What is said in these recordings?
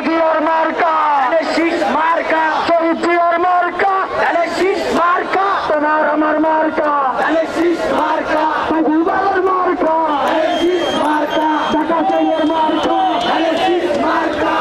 জিয়ার মার্কা, শীষ মার্কা, শহীদ জিয়ার মার্কা, শীষ মার্কা, তোমার আমার মার্কা, শীষ মার্কা, বাবুবালার মার্কা, শীষ মার্কা, ঢাকা সিংহের মার্কা, শীষ মার্কা,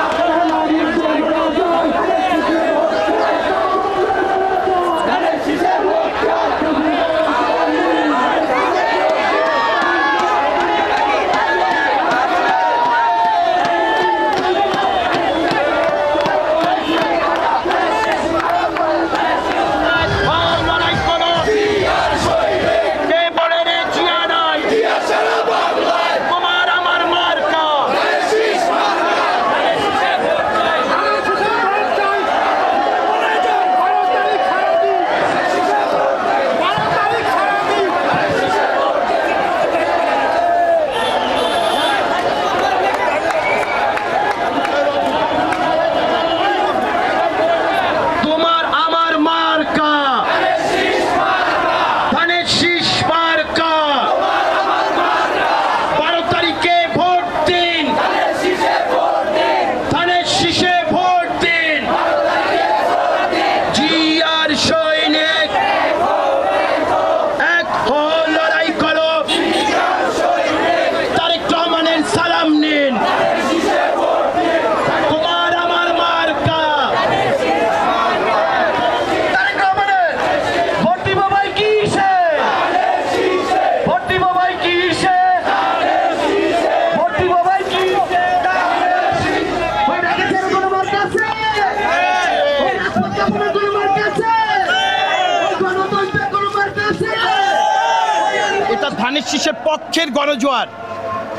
ধানের শীষের পক্ষের গণজোয়ার।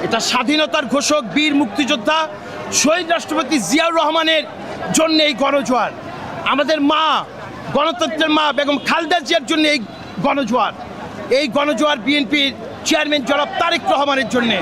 এটা স্বাধীনতার ঘোষক বীর মুক্তিযোদ্ধা শহীদ রাষ্ট্রপতি জিয়াউর রহমানের জন্য এই গণজোয়ার। আমাদের মা, গণতন্ত্রের মা বেগম খালেদা জিয়ার জন্য এই গণজোয়ার। এই গণজোয়ার বিএনপির চেয়ারম্যান জনাব তারেক রহমানের জন্যে।